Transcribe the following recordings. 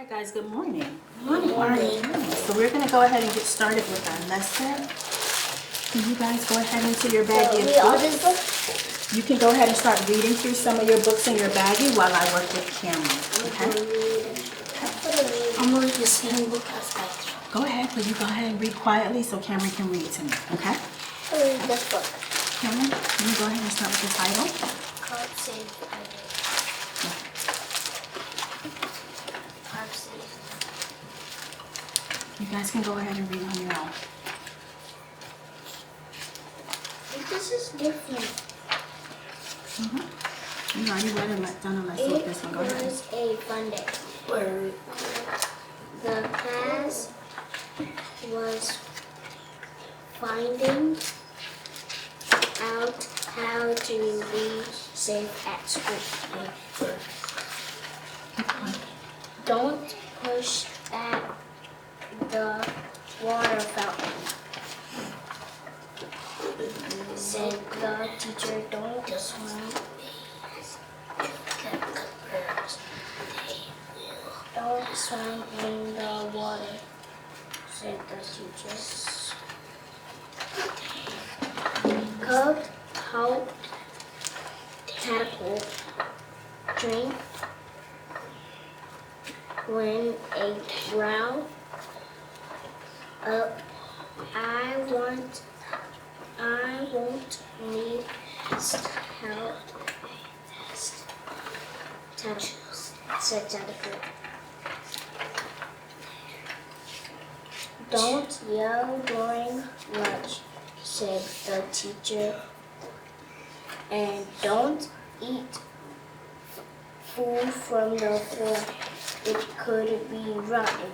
Hi guys, good morning. Good morning. So we're going to go ahead and get started with our lesson. Can you guys go ahead into your baggie of books? You can go ahead and start reading through some of your books in your baggie while I work with Cameron. Okay? I'm going to read the same book as that. Go ahead, but you go ahead and read quietly so Cameron can read to me. Okay? I'll read this book. Cameron, can you go ahead and start with the title? God Save Friday. God Save. You guys can go ahead and read on your own. This is different. You already read and done a lesson with this one. Go It ahead. was a fun day where the class was finding out how to be safe at school. Don't push at the water fountain, said the teacher. Don't swim. Don't swim in the water, said the teacher. Cub helped Tadpole drink when a growl up. I won't need help, said Tadpole. Don't yell during lunch, said the teacher. And don't eat food from the floor. It could be rotten.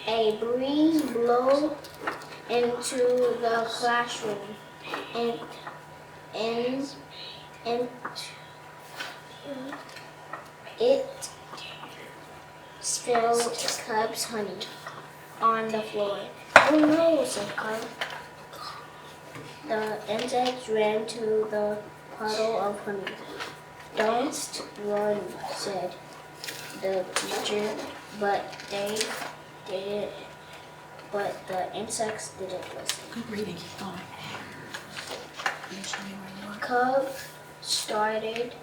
A breeze blew into the classroom and it spilled Cub's honey on the floor. Oh no, said Cub. The insects ran to the puddle of honey. Don't run, said the teacher, but the insects didn't listen. Good reading. Keep going. Can you show me where you are? Cub started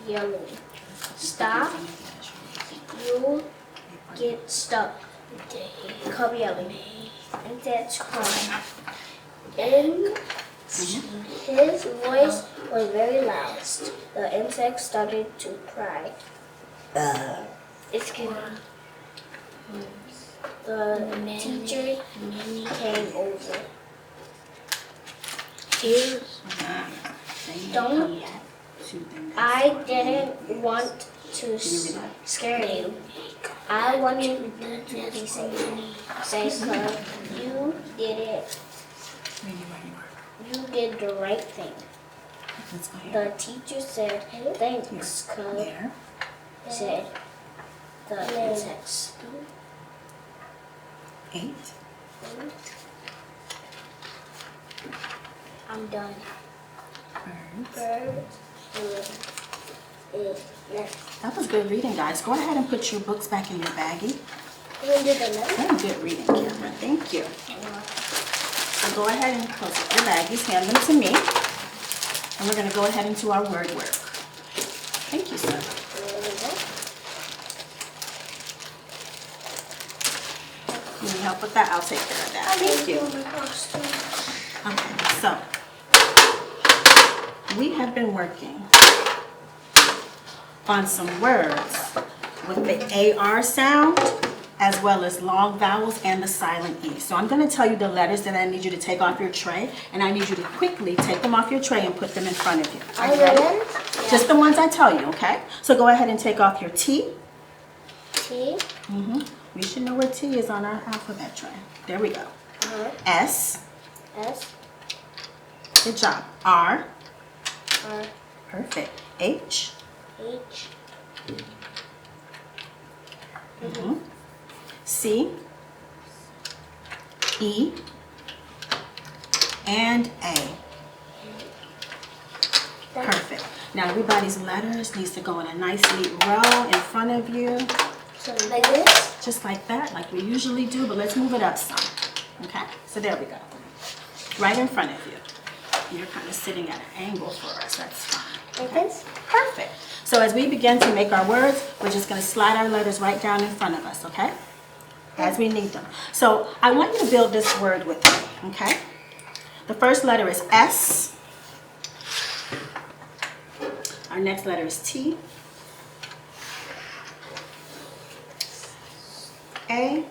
yelling. Stop, you'll get stuck. Cub yelling. Insects crying. And his voice was very loud. The insects started to cry. It's good. The teacher came over. Here, don't. I didn't want to scare you. I wanted you to be safe, said Cub. You did it. You did the right thing. Let's go here. The teacher said, thanks, Cub, There. said the insects. 8. I'm done. Birds. Birds. That was good reading, guys. Go ahead and put your books back in your baggie. Very good reading, Cameron. Thank you. So go ahead and close up your baggies. Hand them to me. And we're going to go ahead into our word work. Thank you, sir. You need help with that? I'll take care of that. Thank you. Okay, so we have been working on some words with the AR sound as well as long vowels and the silent E. So I'm going to tell you the letters that I need you to take off your tray, and I need you to quickly take them off your tray and put them in front of you. Are you ready? Yeah. Just the ones I tell you, okay? So go ahead and take off your T. T. We should know where T is on our alphabet tray. There we go. S. S. Good job. R. R. Perfect. H. H. C. E. and A. Now everybody's letters needs to go in a nice neat row in front of you. So like this? Just like that, like we usually do, but let's move it up some. Okay, so there we go. Right in front of you. You're kind of sitting at an angle for us, that's fine. Like this? Perfect. So as we begin to make our words, we're just going to slide our letters right down in front of us, okay? As we need them. So I want you to build this word with me, okay? The first letter is S. Our next letter is T. A.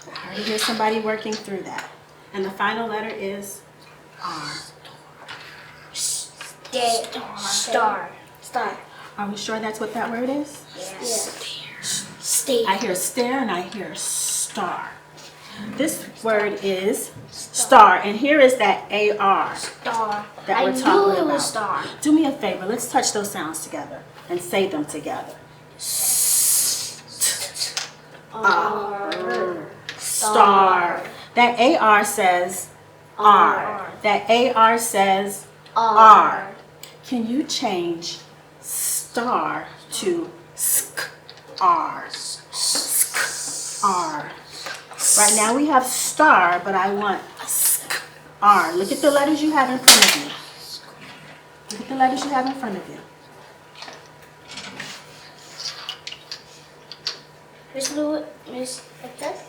I already hear somebody working through that. And the final letter is R. Star. Are we sure that's what that word is? Yes. I hear stare and I hear star. This word is star, and here is that AR Star. that we're I talking knew it about. was star. Do me a favor, let's touch those sounds together and say them together. Star. That AR says R. That AR says R. Can you change star to sk R? Sk R. Right now we have star, but I want sk R. Look at the letters you have in front of you. Look at the letters you have in front of you. Miss like this?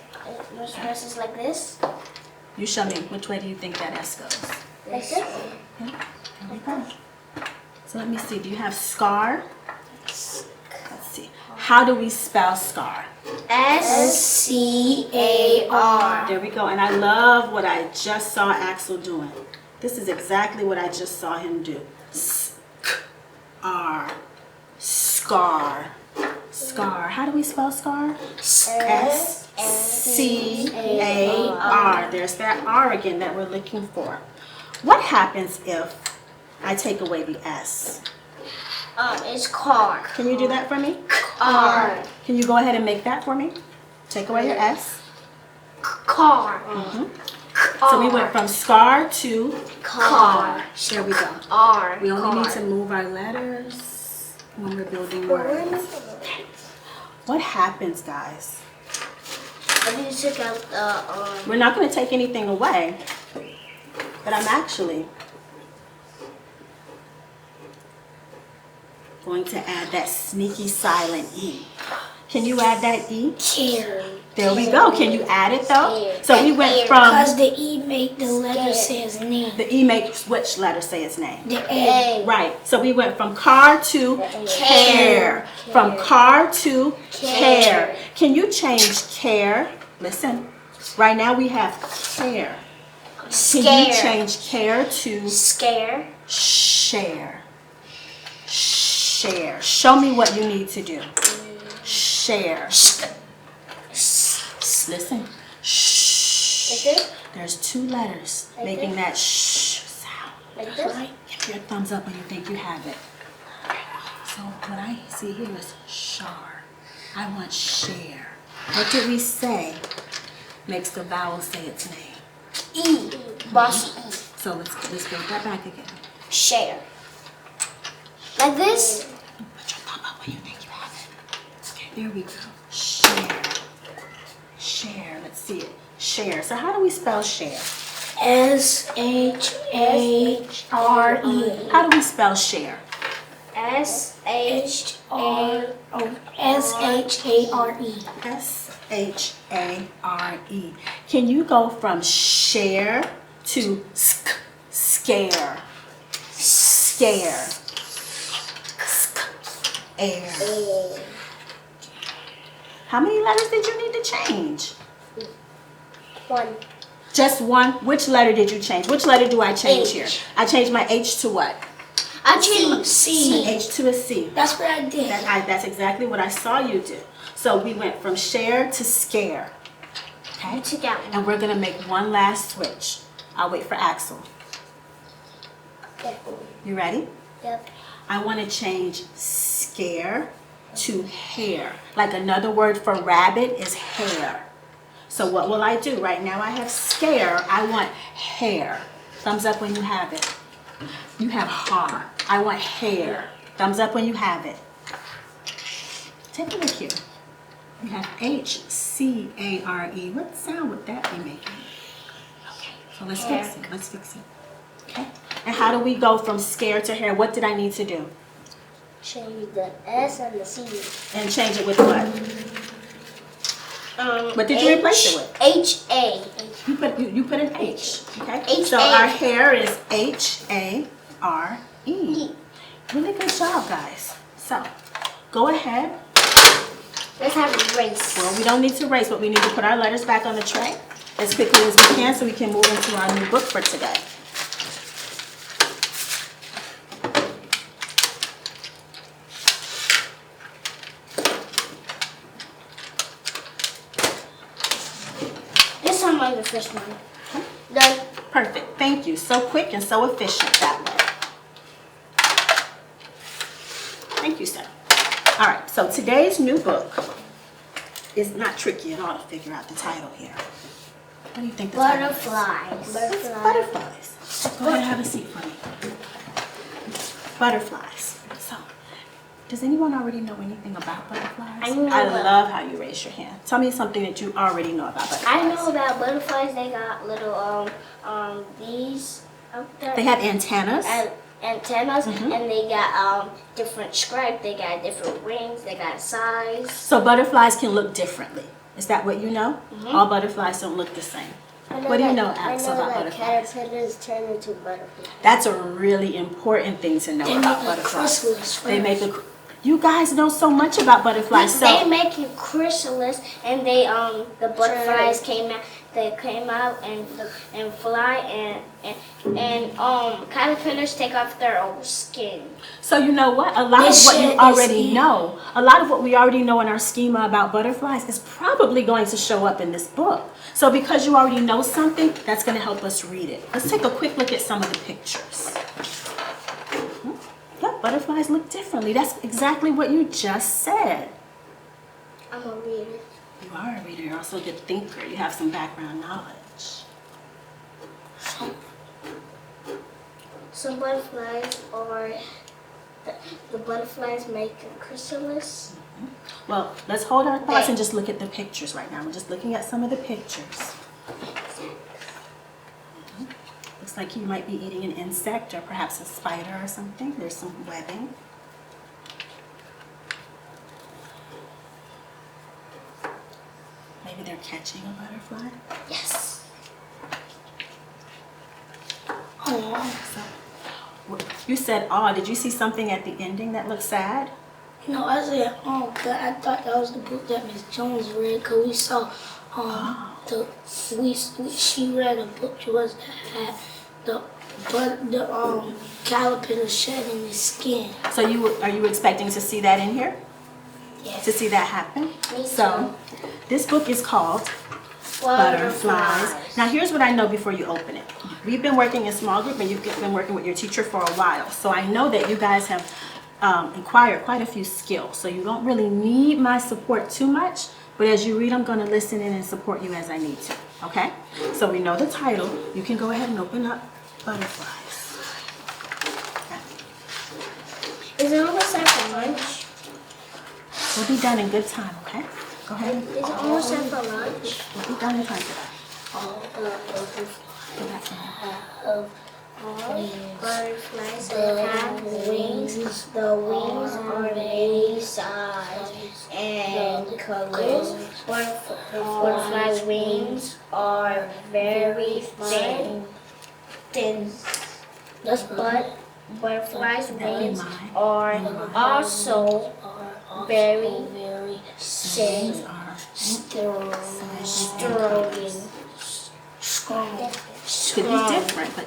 Miss Rest is like this? You show me, which way do you think that S goes? Like this? Okay, there we go. So let me see, do you have scar? Let's see. How do we spell scar? S-C-A-R. There we go. And I love what I just saw Axel doing. This is exactly what I just saw him do. S-C-A-R. Scar. Scar. How do we spell scar? S-C-A-R. There's that R again that we're looking for. What happens if I take away the S? It's car. Can you do that for me? Car. Can you go ahead and make that for me? Take away your S. Car. So we went from scar to Car. there we go. R. We only need to move our letters when we're building words. What happens, guys? I need to take out the We're not going to take anything away, but I'm actually going to add that sneaky silent E. Can you add that E? Carry. There we go. Can you add it though? So we went from Because the E make the letter say his name. the E makes which letter say its name? The A. Right. So we went from car to care. From car to care. Can you change care? Listen. Right now we have care. Can you change care to Scare. share? Share. Show me what you need to do. Share. Listen. Shh. Like this? There's two letters Like making this? that shh sound. Like this? Give your thumbs up when you think you have it. So what I see here is shar. I want share. What did we say makes the vowel say its name? E. Bossy E. So let's build that back again. Share. Like this? Put your thumb up when you think you have it. Okay, there we go. Share. Share. Let's see it. Share. So how do we spell share? S-H-A-R-E. How do we spell share? S-H-A-R. S-H-A-R-E. Can you go from share to scare? Scare. Air. How many letters did you need to change? One. Just one? Which letter did you change? Which letter do I change here? H. I changed my H to what? I changed C. H to a C. That's what I did. That's exactly what I saw you do. So we went from share to scare. Okay? Took out one. And we're going to make one last switch. I'll wait for Axel. Okay. You ready? Yep. I want to change scare to hair. Like another word for rabbit is hair. So what will I do? Right now I have scare. I want hair. Thumbs up when you have it. You have har. I want hair. Thumbs up when you have it. Take a look here. You have H-C-A-R-E. What sound would that be making? Okay, so let's fix it. Let's fix it. Okay. And how do we go from scare to hair? What did I need to do? Change the S and the C. And change it with what? What did you replace it with? H-A. You put an H. Okay. H-A. So our hair is H-A-R-E. Really good job, guys. So go ahead. Let's have a race. Well, we don't need to race, but we need to put our letters back on the tray as quickly as we can so we can move into our new book for today. This time I'm the first one. Done. Perfect. Thank you. So quick and so efficient that way. Thank you, sir. All right. So today's new book is not tricky at all to figure out the title here. What do you think the title is? Butterflies. It's butterflies. Go ahead and have a seat for me. Butterflies. So, does anyone already know anything about butterflies? I know I about- love how you raise your hand. Tell me something that you already know about butterflies. I know about butterflies. They got little these up there. They have antennas. Antennas, and they got different stripes. They got different wings. They got size. So butterflies can look differently. Is that what you know? All butterflies don't look the same. What do you know, Alex, about butterflies? Caterpillars turn into butterflies. That's a really important thing to know about butterflies. Chrysalis. They make a. You guys know so much about butterflies. So They make a chrysalis, and they the butterflies came out. They came out and fly, and caterpillars take off their old skin. So you know what? A lot of what you already know, a lot of what we already know in our schema about butterflies is probably going to show up in this book. So because you already know something, that's going to help us read it. Let's take a quick look at some of the pictures. Yeah, butterflies look differently. That's exactly what you just said. I'm a reader. You are a reader. You're also a good thinker. You have some background knowledge. Some butterflies are the butterflies make a chrysalis. Well, let's hold our thoughts and just look at the pictures right now. We're just looking at some of the pictures. Looks like you might be eating an insect or perhaps a spider or something. There's some webbing. Maybe they're catching a butterfly. Yes. Oh, so you said, "Oh, did you see something at the ending that looked sad?" No, I said, but I thought that was the book that Miss Jones read, because we saw, she read a book to us that had the caterpillar shedding his skin. So are you expecting to see that in here? Yes. To see that happen? Me So this book is called Butterflies. Now here's what I know before you open it. We've been working in small group and you've been working with your teacher for a while. So I know that you guys have acquired quite a few skills. So you don't really need my support too much. But as you read, I'm going to listen in and support you as I need to. Okay? So we know the title. You can go ahead and open up Butterflies. Is it almost time for lunch? We'll be done in good time, okay? Go ahead. Is it almost time for lunch? We'll be done in time for that. Butterflies have wings. The wings are many sizes and colors. Butterfly wings are very thin. Butterflies' wings are also very thin. Could be different, but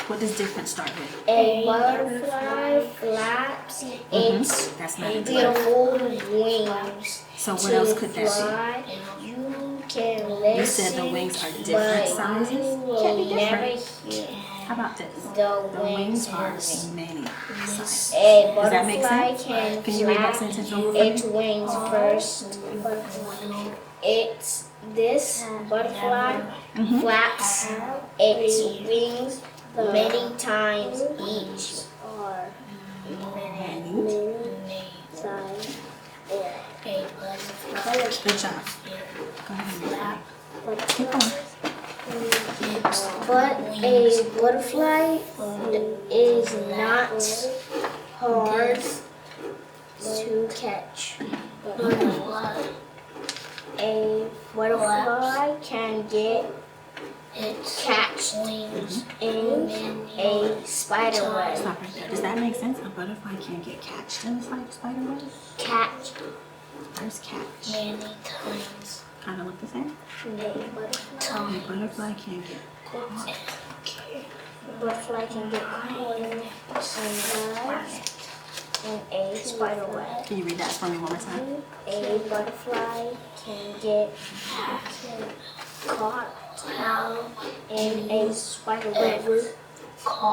what does different start with? A butterfly flaps its That's not a good. beautiful wings. So what else could that Fly. You can listen. You said the wings are different but sizes? you will Can't be never different. hear be? How about this? the The wings are wings. many sizes. A Does that make butterfly sense? can Can you read that flap sentence over for its me? wings first. This butterfly flaps its wings many times each are Many. times A butterfly Good job. Go ahead. Keep going. But a butterfly is not hard to catch. butterfly. A butterfly can get Its catched wings in a spider web. Stop right there. Does that make sense? A butterfly can't get catched in the spider web? Catch Where's catch? many times. Kind of look the same. a butterfly. A butterfly can't get caught. Butterfly can get caught in a spider web. Can you read that for me one more time? A butterfly can get caught in a spider web.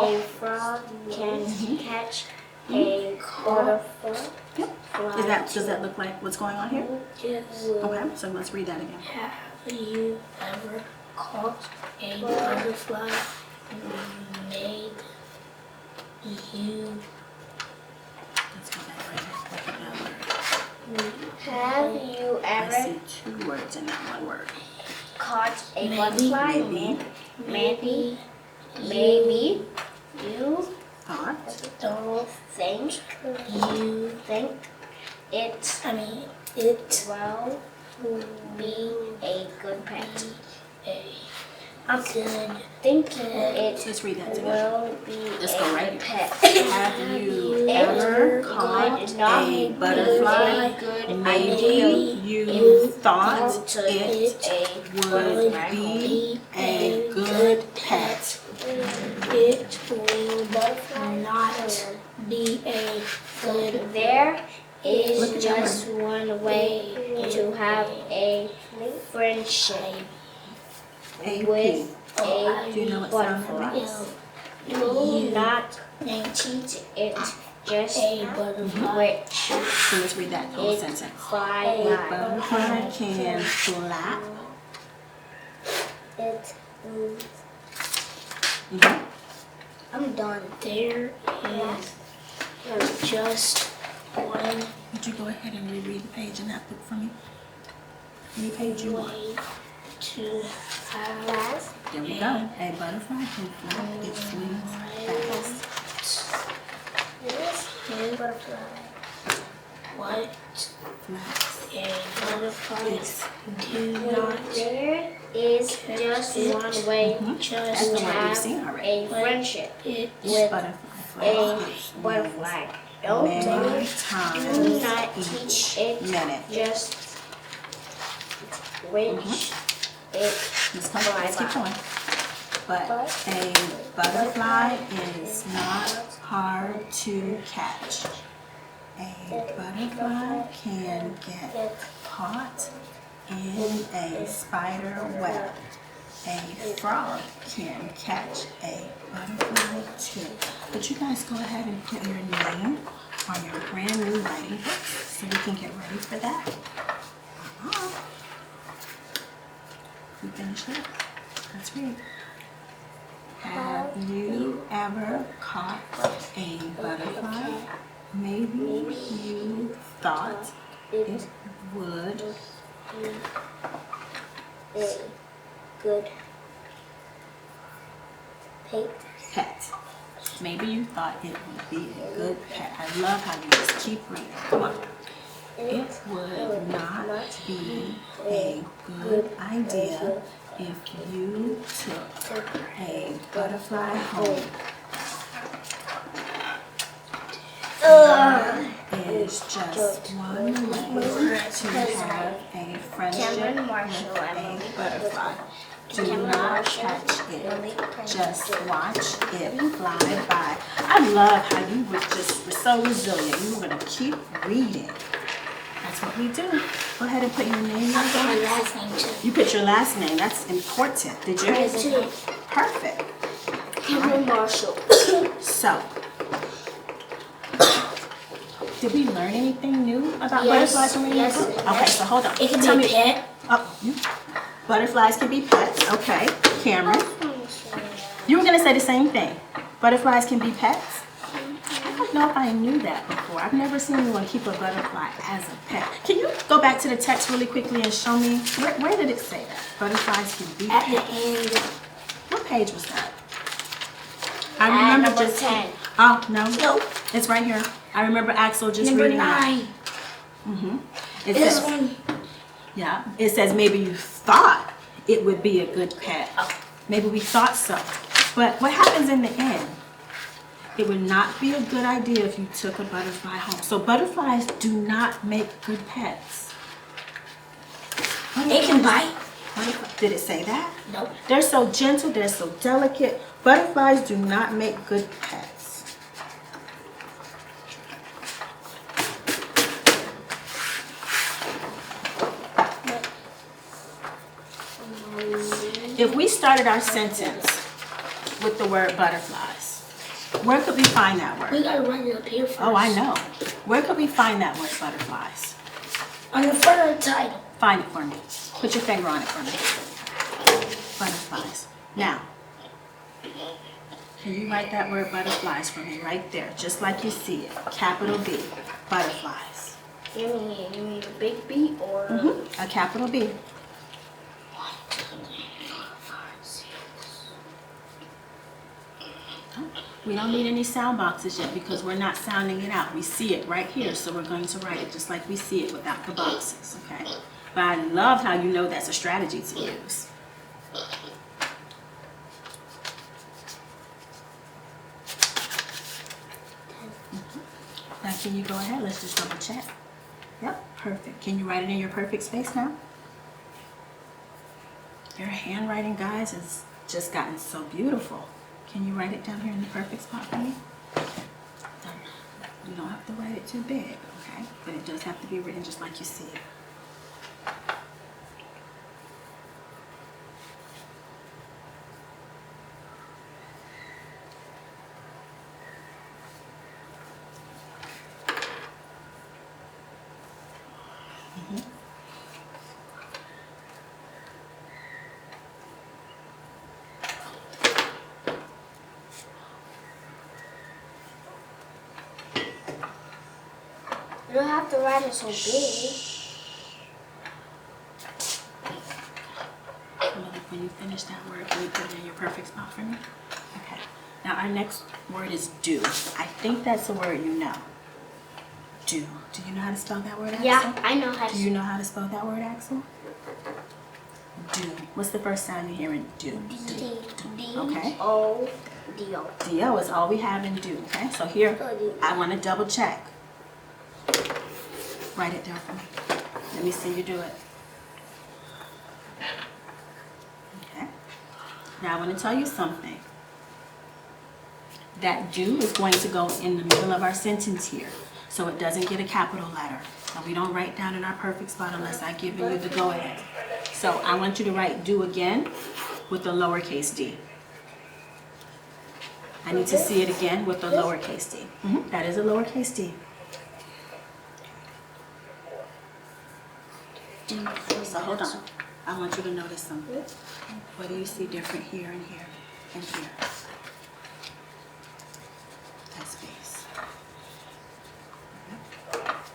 A frog can catch a butterfly. Does that look like what's going on here? Yes. Okay, so let's read that again. Have you ever caught a butterfly? Made you Let's go back right here. Look at that word. Have you I ever see 2 words in that one word. caught a Maybe. butterfly? Maybe you Thought. don't think you it I mean it will be a good pet. a I'm good thinking it Let's read that together. will be Let's go right a here. pet. Have you ever caught a butterfly? Maybe you thought it would be a good pet. it will not be a good There Look is at just one way to have a friendship AP. with Do a you know what sound that butterfly. makes? Do not teach it just a butterfly. which So let's read that whole it sentence. fly A by. butterfly can flap. It Mhm. I'm done. There is just one Would you go ahead and reread the page in that book for me? Any page you want. way to have There we go. A butterfly can flap its wings fast. a butterfly. What Flaps a butterfly its do not There is just one way That's just the to one we've have seen already. a friendship it Each with butterfly a flaps its butterfly. wings Don't many do times not each teach it minute. just which it Let's keep going. But a butterfly is not hard to catch. A butterfly can get caught in a spider web. A frog can catch a butterfly too. But you guys go ahead and put your name on your brand new writing books so we can get ready for that. We finished it? Let's read. Have you ever caught a butterfly? Maybe you thought it would a good pet. Maybe you thought it would be a good pet. I love how you just keep reading. Come on. It would not be a good idea if you took a butterfly home. Is just one way to have a friendship Cameron Marshall, with I a butterfly. Do not catch it. Just watch it fly by. I love how you were so resilient. You were going to keep reading. That's what we do. Go ahead and put your name I put my down. last name too. You put your last name. That's important. Did you? Too. Perfect. Cameron Marshall. So, did we learn anything new about Yes, butterflies when we read yes, the book? yes. Okay, so hold on. It can Tell be me- a pet. Oh, butterflies can be pets. Okay, Cameron. You were going to say the same thing. Butterflies can be pets? I don't know if I knew that before. I've never seen anyone keep a butterfly as a pet. Can you go back to the text really quickly and show me? Where did it say that? Butterflies can be At the pets. end. What page was that? I remember number just 10. Oh, no. No. It's right here. I remember Axel just Number reading 9. it. It This says, one. yeah, it says maybe you thought it would be a good pet. Maybe we thought so. But what happens in the end? It would not be a good idea if you took a butterfly home. So butterflies do not make good pets. They can bite. Did it say that? Nope. They're so gentle, they're so delicate. Butterflies do not make good pets. If we started our sentence with the word butterflies, where could we find that We word? gotta write it up here first. Oh, I know. Where could we find that word butterflies? On the front of the title. Find it for me. Put your finger on it for me. Butterflies. Now, can you write that word butterflies for me right there, just like you see it? Capital B, butterflies. You mean a big B or? A capital B. 1, 2, 3, 4, 5, 6. We don't need any sound boxes yet because we're not sounding it out. We see it right here, so we're going to write it just like we see it without the boxes, okay? But I love how you know that's a strategy to use. Now can you go ahead? Let's just double check. Yep, perfect. Can you write it in your perfect space now? Your handwriting, guys, has just gotten so beautiful. Can you write it down here in the perfect spot for me? You don't have to write it too big, okay? But it does have to be written just like you see it. You don't have to write it so big. When you finish that word, can you put it in your perfect spot for me? Okay. Now our next word is do. I think that's a word you know. Do. Do you know how to spell that word, Axel? Yeah, I know how to. Do you know how to spell that word, Axel? Do. What's the first sound you hear in do? D. Okay. O. D. O. D-O is all we have in do, okay? So here, I want to double check. Write it down for me. Let me see you do it. Okay. Now I want to tell you something. That do is going to go in the middle of our sentence here, so it doesn't get a capital letter. And we don't write down in our perfect spot unless I give you the go-ahead. So I want you to write do again with the lowercase d. I need to see it again with the lowercase d. That is a lowercase d. So hold on. I want you to notice something. What do you see different here and here and here? That space.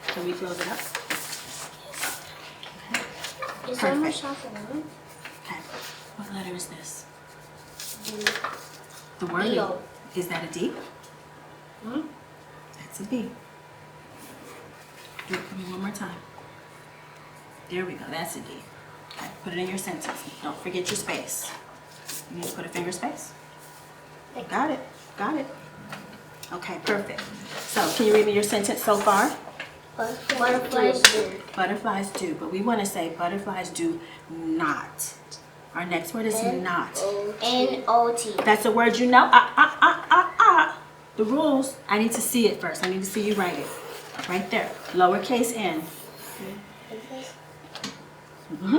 Can we close it up? Is Perfect. almost half a one? Okay. What letter is this? D. The word D-O. is that a D? Hmm? That's a B. Do it for me one more time. There we go. That's a D. Okay. Put it in your sentence. Don't forget your space. You need to put a finger space. Got it. Got it. Okay, perfect. So, can you read me your sentence so far? Butterflies do. Butterflies do, but we want to say butterflies do not. Our next word is not. N-O-T. That's a word you know. The rules. I need to see it first. I need to see you write it. Right there. Lowercase n.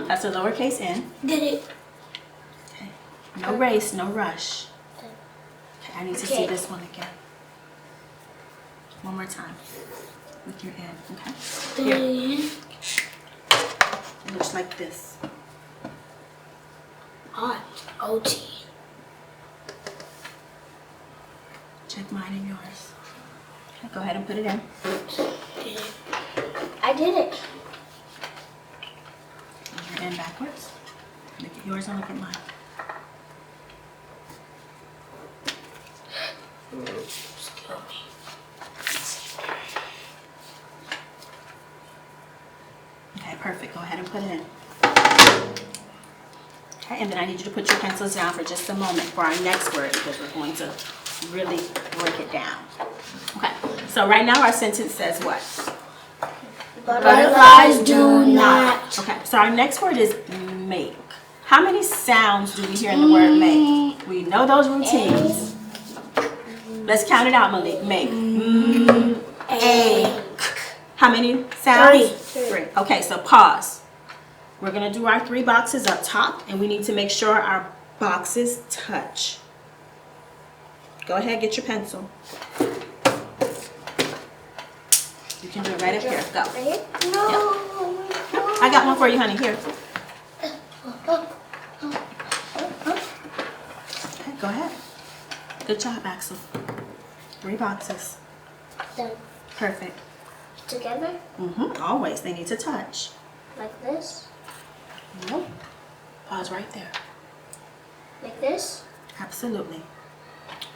That's a lowercase n. Did it? Okay. No race, no rush. Okay, I need to see this one again. One more time. With your n, okay? Did it again? It looks like this. O-T. Check mine and yours. Okay, go ahead and put it in. I did it. You're in backwards. Look at yours and look at mine. Okay, perfect. Go ahead and put it in. Okay, and then I need you to put your pencils down for just a moment for our next word because we're going to really break it down. Okay, so right now our sentence says what? Butterflies do not. Okay, so our next word is make. How many sounds do we hear in the word make? We know those routines. Let's count it out, Malik. Make. A. How many sounds? Three. Okay, so pause. We're going to do our 3 boxes up top, and we need to make sure our boxes touch. Go ahead, get your pencil. You can do it right up here. Go. No. Yep. I got one for you, honey. Here. Okay, go ahead. Good job, Axel. 3 boxes. Done. Perfect. Together? Always. They need to touch. Like this? Nope. Pause right there. Like this? Absolutely.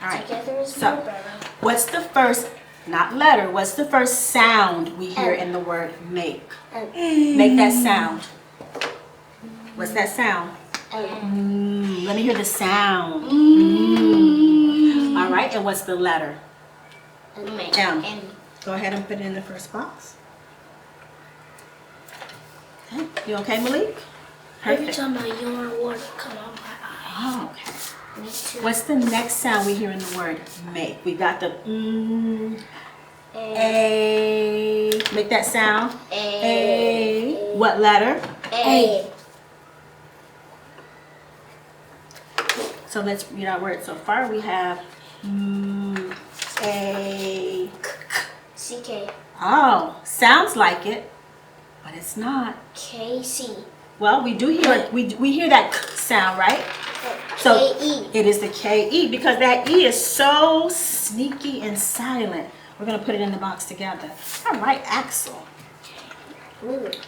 All right. Together is So, more better. what's the first, not letter, what's the first sound we hear in the word make? Make that sound. What's that sound? Let me hear the sound. All right, and what's the letter? M. Go ahead and put it in the first box. Okay. You okay, Malik? Every Perfect. time I yawn, water come out my eye. Oh, okay. Me too. What's the next sound we hear in the word make? We got the A. Make that sound. A. What letter? A. So let's read our words so far. We have A. CK. Oh, sounds like it, but it's not. KC. Well, we do hear we hear that k sound, right? So KE. it is the KE because that E is so sneaky and silent. We're gonna put it in the box together. All right, Axel.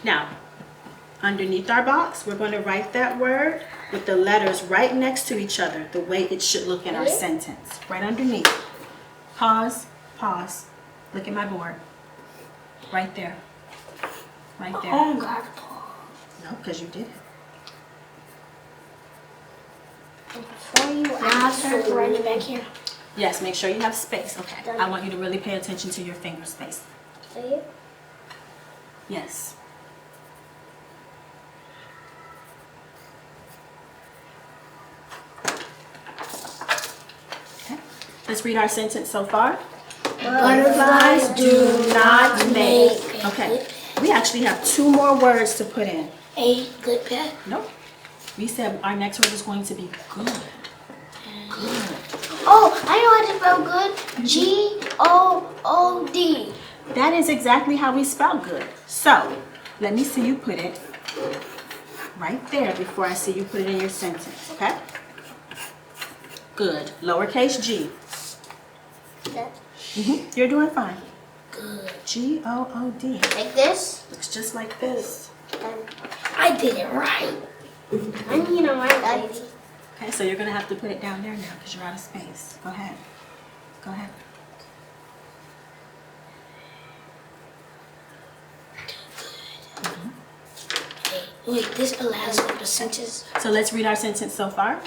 Now, underneath our box, we're going to write that word with the letters right next to each other, the way it should look in our sentence. Right underneath. Pause, pause. Look at my board. Right there. Right there. Oh, God. No, because you did it. Before you Now I start writing back here. Yes, make sure you have space. Okay. I want you to really pay attention to your finger space. here. Yes. Okay. Let's read our sentence so far. Butterflies do not make Okay. We actually have 2 more words to put in. a good pet. Nope. We said our next word is going to be good. Good. Oh, I know how to spell good. G-O-O-D. That is exactly how we spell good. So, let me see you put it right there before I see you put it in your sentence, okay? Good. Lowercase g. You're doing fine. Good. G-O-O-D. Like this. Looks just like this. I did it right. I need a right lady. Okay, so you're going to have to put it down there now because you're out of space. Go ahead. Go ahead. Wait, this allows for percentages. So let's read our sentence so far.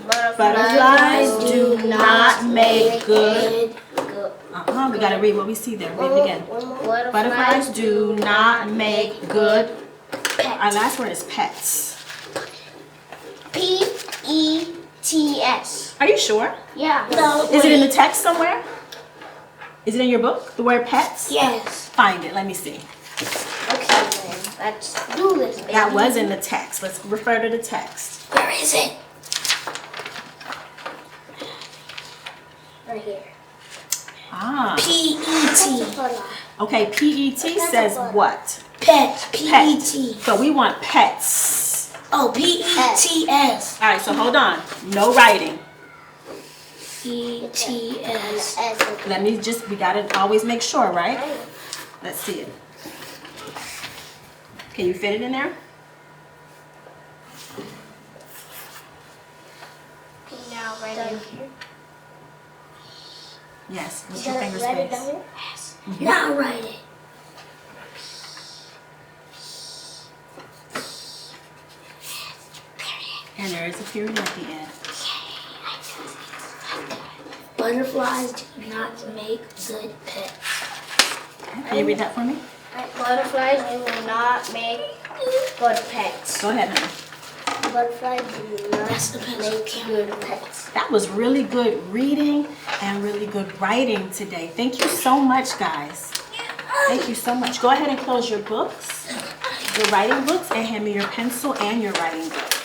Butterflies do not make good. Good. We got to read what we see there. Read it again. Butterflies do not make good. Our last word is pets. P-E-T-S. Are you sure? Yeah. No, Is it in the text somewhere? Is it in your book? The word pets? Yes. Find it. Let me see. Okay, then. Let's do this, baby. That was in the text. Let's refer to the text. Where is it? Right here. Ah. P-E-T. Okay, P-E-T says what? Pet. P-E-T. So we want pets. Oh, P-E-T-S. All right, so hold on. No writing. E-T-S. Let me just, we gotta always make sure, right? Let's see it. Can you fit it in there? Now right in here. Yes, with your finger space. Yes. Now write it. And there is a period at the end. Butterflies do not make good pets. Can you read that for me? Butterflies do not make good pets. Go ahead, honey. Butterflies do not That's the pencil make camera. good pets. That was really good reading and really good writing today. Thank you so much, guys. Thank you so much. Go ahead and close your books, your writing books, and hand me your pencil and your writing book.